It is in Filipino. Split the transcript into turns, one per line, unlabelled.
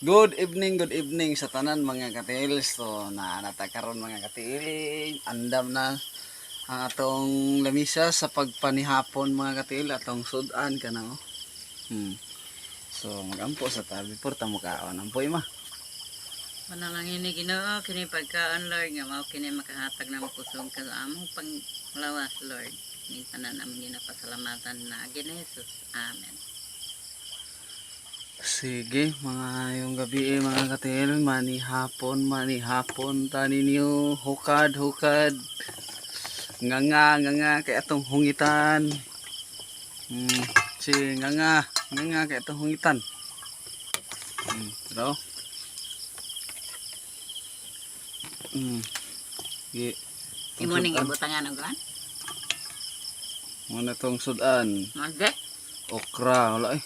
Good evening sa tanan mga katiil. So natakaron mga katiil, andam na ang atong lamisa sa pagpanihapon mga katiil atong sudan kana oh. So magampo sa tabi porta mo kaon ampoy ma.
Manalangin ni Ginoo kini pagkaan Lord nga mao kini makahatag na makusog ka sa among panglawas Lord. Ning tanan namin ginapasalamatan na Jesus. Amen.
Sige mga yung gabi mga katiil, manihapon tani niyo hukad nga kay atong hungitan. Si nga kay atong hungitan. Pero
Imo ning ibutangan og kan?
Muna tong sudan.
Magde?
Okra, wala eh.